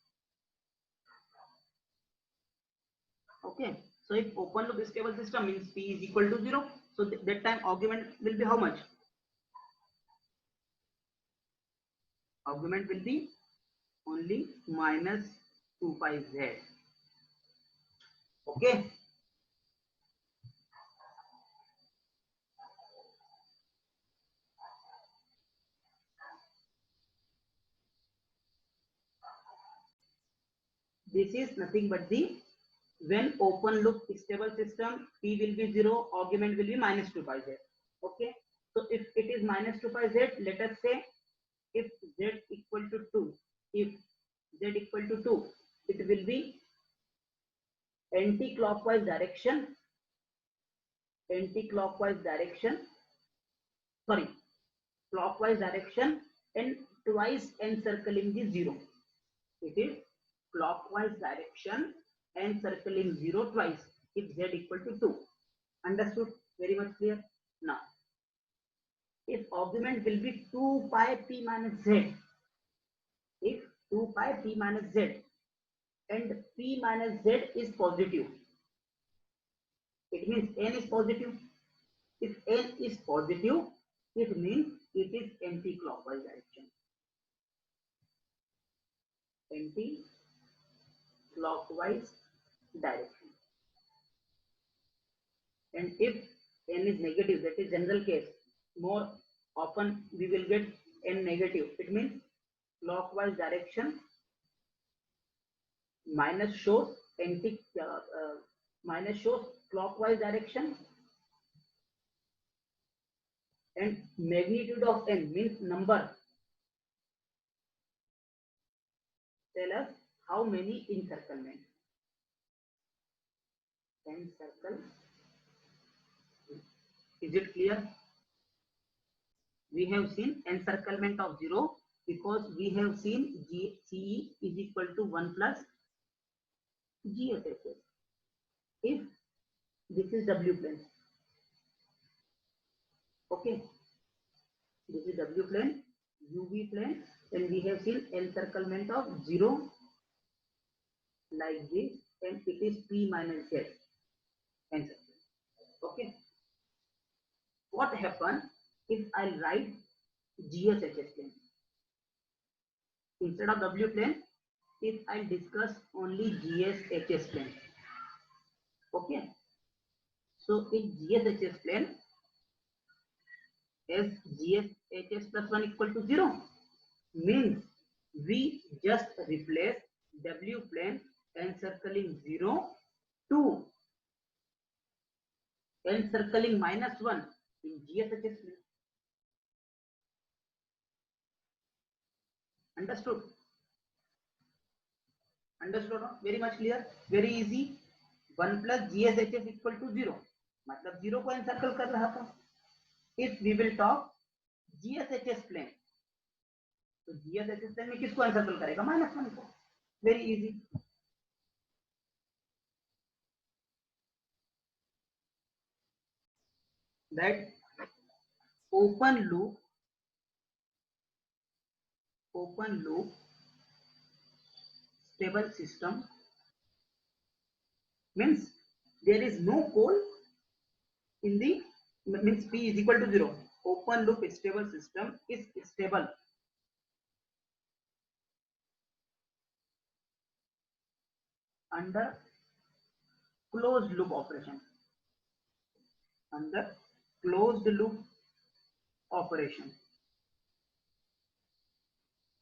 Okay. So if open loop stable system means P is equal to 0, so that time argument will be how much? Argument will be only minus 2 pi z. Okay. This is nothing but the, when open loop stable system, P will be 0, argument will be minus 2 pi z. Okay. So if it is minus 2 pi z, let us say if z equal to 2, if z equal to 2, it will be anti-clockwise direction, clockwise direction and twice encircling the 0. It is clockwise direction and circling 0 twice if z equal to 2. Understood? Very much clear? Now, if argument will be 2 pi p minus z, if 2 pi p minus z and p minus z is positive, it means n is positive. If n is positive, it means it is anti-clockwise direction. Anti-clockwise direction. And if n is negative, that is general case, more often we will get n negative. It means clockwise direction minus shows minus shows clockwise direction, and magnitude of n means number tell us how many encirclement. Encircle. Is it clear? We have seen encirclement of 0 because we have seen CE is equal to 1 plus GSHS. If this is W plane, okay, this is W plane, UV plane, and we have seen encirclement of 0 like this, and it is P minus Z encirclement. Okay. What happens if I write GSHS plane instead of W plane? If I discuss only GSHS plane, okay. So in GSHS plane, as GSHS plus 1 equal to 0 means we just replace W plane encircling 0 to encircling minus 1 in GSHS plane. Understood? Understood? Very much clear, very easy. 1 plus GSHS equal to 0, मतलब 0 को encircle कर रहा था. If we will talk GSHS plane, तो GSHS plane में किसको encircle करेगा? -1 को. Very easy. That open loop stable system means there is no pole in the, means P is equal to 0. Open loop stable system is stable under closed loop operation. Under closed loop operation.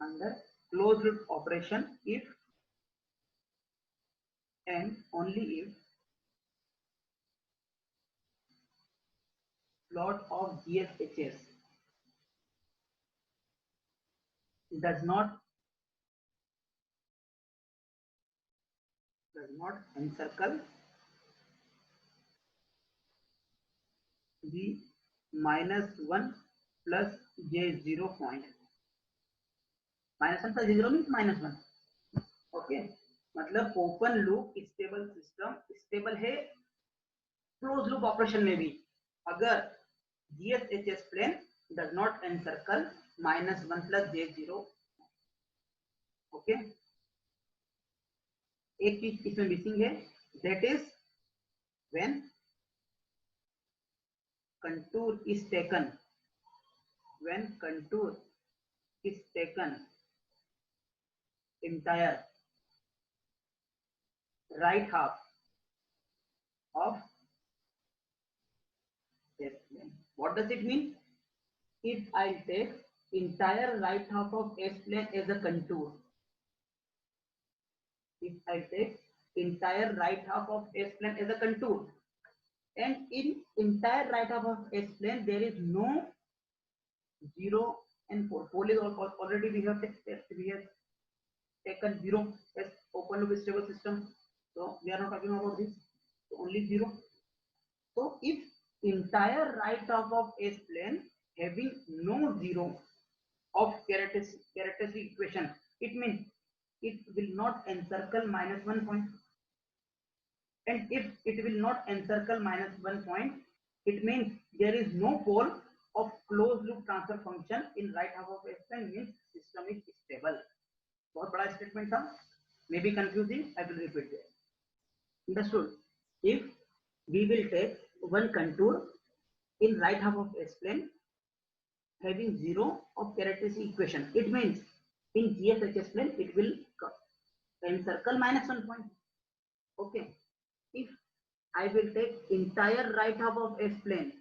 Under closed loop operation if and only if plot of GSHS does not encircle the -1 plus J0 point. -1 plus J0 means -1. Okay, मतलब open loop stable system stable है close loop operation में भी अगर GSHS plane does not encircle -1 plus J0. Okay, एक चीज इसमें missing है, that is when contour is taken, when contour is taken entire right half of S plane. What does it mean? If I take entire right half of S plane as a contour, if I take entire right half of S plane as a contour, and in entire right half of S plane there is no 0 and pole. Pole is already we have taken 0 as open loop stable system, so we are not talking about this, so only 0. So if entire right half of S plane having no 0 of characteristic equation, it means it will not encircle -1 point. And if it will not encircle -1 point, it means there is no pole of closed loop transfer function in right half of S plane, means system is stable. बहुत बड़ा statement था, maybe confusing, I will repeat it. Understood? If we will take one contour in right half of S plane having 0 of characteristic equation, it means in GSHS plane it will encircle -1 point. Okay, if I will take entire right half of S plane,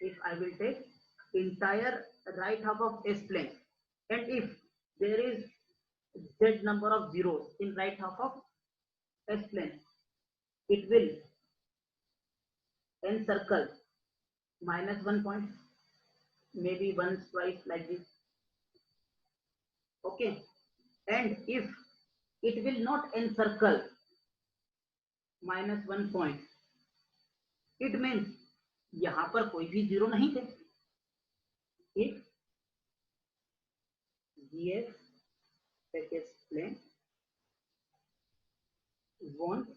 if I will take entire right half of S plane, and if there is z number of zeros in right half of S plane, it will encircle -1 point, maybe once, twice, like this. Okay, and if it will not encircle -1 point, it means यहां पर कोई भी zero नहीं थे. If GSHS plane won't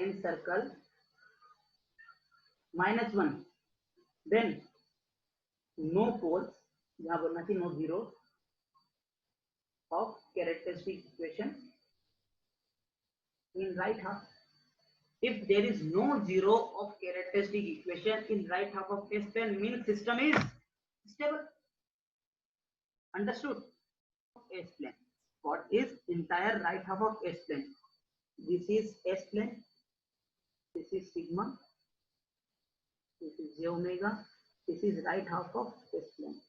encircle -1, then no poles, यहां बोलना चाहिए no zeros of characteristic equation in right half. If there is no 0 of characteristic equation in right half of S plane, means system is stable. Understood? S plane. What is entire right half of S plane? This is S plane. This is sigma. This is j omega. This is right half of S plane.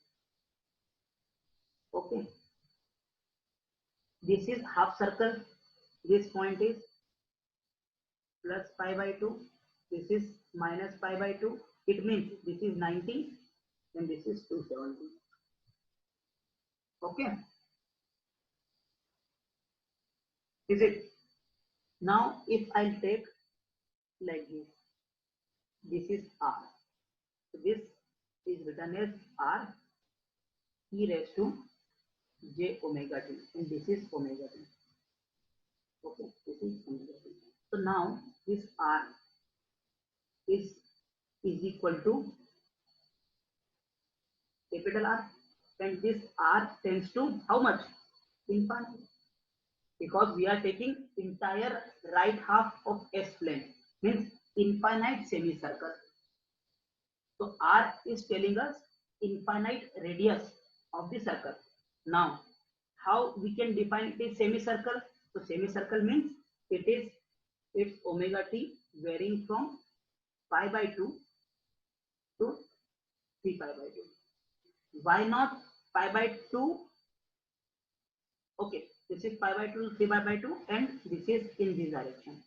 Okay. This is half circle. This point is plus pi by 2. This is minus pi by 2. It means this is 90 and this is 270. Okay. Is it? Now if I'll take like this is R. So this is written as R e raised to j omega t, and this is omega t. Okay, this is omega t. So now this R is equal to capital R, and this R tends to how much? Infinite, because we are taking entire right half of S plane, means infinite semicircle. So R is telling us infinite radius of the circle. Now, how we can define this semicircle? So semicircle means it's omega t varying from pi by 2 to 3 pi by 2. Why not pi by 2? Okay, this is pi by 2 to 3 pi by 2, and this is in this direction,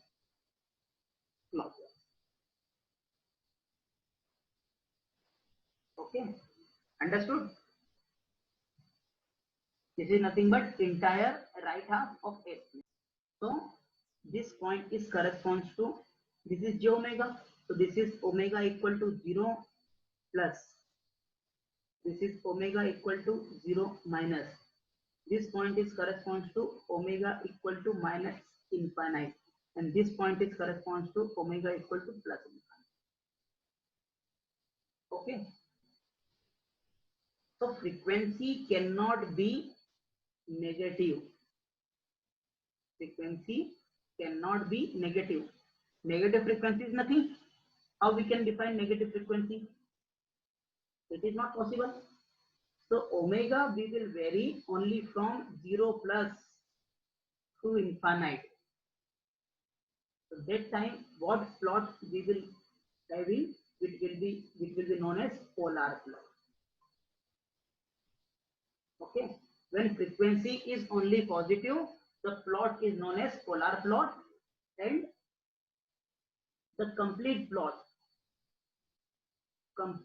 clockwise. Okay, understood? This is nothing but entire right half of S. So this point is corresponds to, this is j omega. So this is omega equal to 0 plus, this is omega equal to 0 minus. This point is corresponds to omega equal to minus infinite, and this point is corresponds to omega equal to plus infinite. Okay. So frequency cannot be negative. Frequency cannot be negative. Negative frequency is nothing. How we can define negative frequency? It is not possible. So omega we will vary only from 0 plus to infinite. So that time what plot we will have in, it will be known as polar plot. Okay. When frequency is only positive, the plot is known as polar plot, and the complete plot from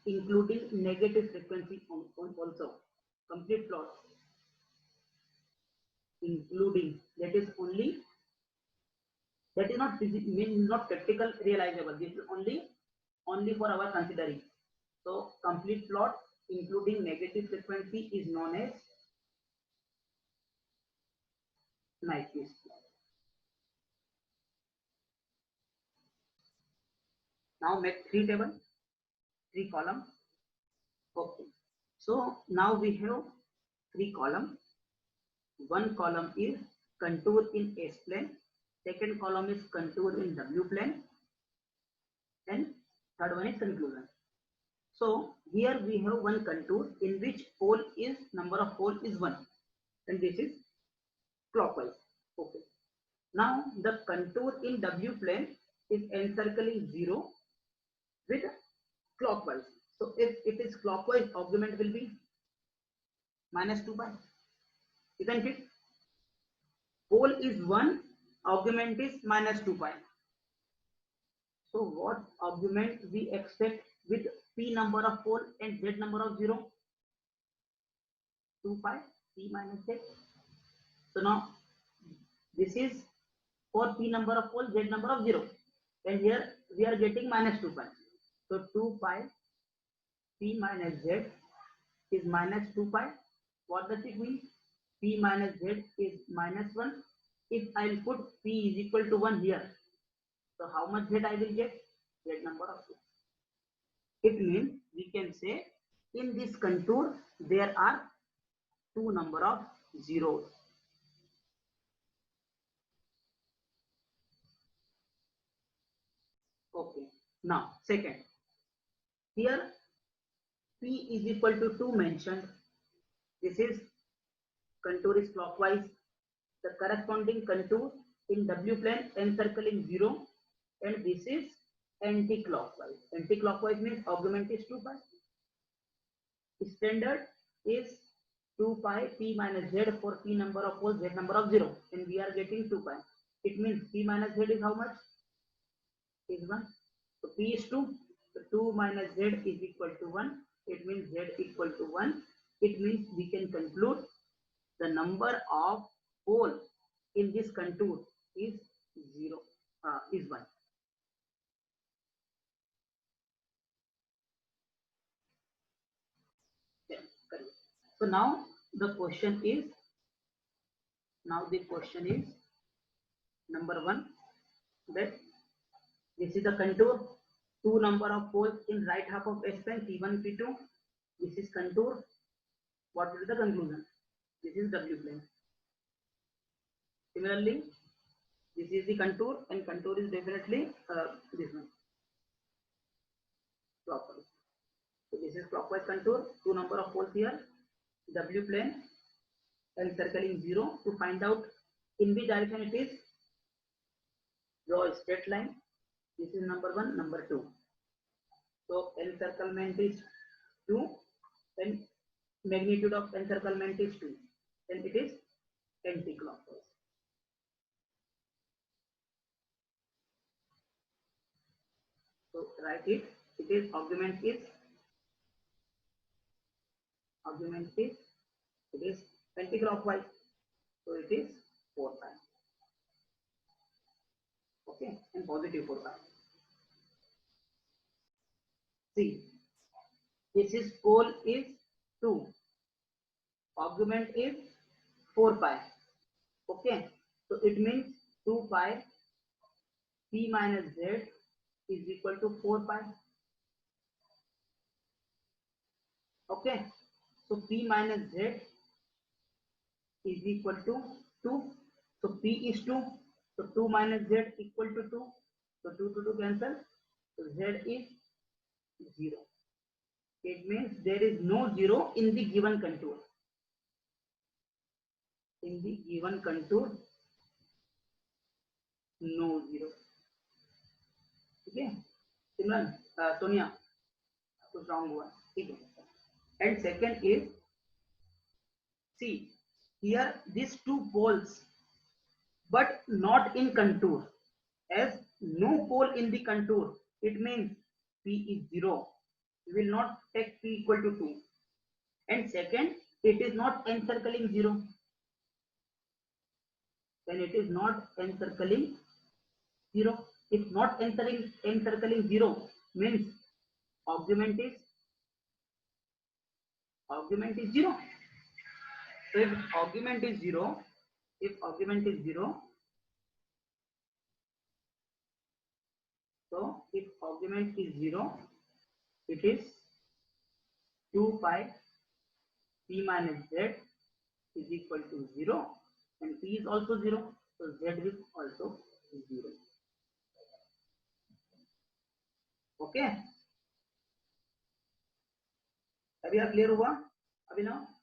including negative frequency also, complete plot including, that is only, that is not not practical realizable, this is only for our considering. So complete plot including negative frequency is known as Nyquist plot. Now make 3 table, 3 column. Okay, so now we have 3 column. One column is contour in S plane, second column is contour in W plane, and third one is conclusion. So here we have one contour in which pole is, number of pole is 1, and this is clockwise. Okay. Now the contour in W plane is encircling 0 with clockwise. So if it is clockwise, augment will be minus 2 pi, isn't it? Pole is 1, augment is minus 2 pi. So what augment we expect with p number of pole and z number of 0? 2 pi p minus z. So now this is for p number of pole, z number of 0, and here we are getting minus 2 pi. So 2 pi p minus z is minus 2 pi. What does it mean? P minus z is minus 1. If I'll put p is equal to 1 here, so how much z I will get? Z number of 2. It means we can say in this contour there are 2 number of zeros. Okay. Now second, here p is equal to 2 mentioned. This is contour is clockwise. The corresponding contour in W plane encircling 0, and this is anti-clockwise. Anti-clockwise means augment is 2 pi. Standard is 2 pi p minus z for p number of poles, z number of 0, and we are getting 2 pi. It means p minus z is how much? Is 1. So p is 2. So 2 minus z is equal to 1. It means z equal to 1. it means we can conclude the number of poles in this contour is 0, is 1. Yeah, correct. So now the question is, number 1, that this is the contour, 2 number of poles in right half of S-plane P1, P2. This is contour. What will be the conclusion? This is W plane. Similarly, this is the contour, and contour is definitely this one, clockwise. So this is clockwise contour, 2 number of poles here, W plane, and circling 0 to find out in which direction it is. Draw a straight line. This is number 1, number 2. So encirclement is 2, and magnitude of encirclement is 2, then it is anti-clockwise. So write it. It is argument is it is anti-clockwise. So it is 4 pi. Okay, and positive 4 pi. See, this is pole is 2. Argument is 4 pi. Okay, so it means 2 pi p minus z is equal to 4 pi. Okay, so p minus z is equal to 2. So p is 2. So 2 minus z equal to 2. So 2 to 2 cancel. So z is 0. It means there is no 0 in the given contour. In the given contour, no 0. Okay, Simran, Sonia, कुछ wrong हुआ, ठीक है. And second is, see, here these 2 poles, but not in contour. As no pole in the contour, it means p is 0. We will not take p equal to 2. And second, it is not encircling 0. Then it is not encircling 0. If not encircling 0, means argument is 0. So if argument is 0, so if argument is 0, it is 2 pi p minus z is equal to 0, and p is also 0, so z is also 0. Okay, अभी clear हुआ अभी ना.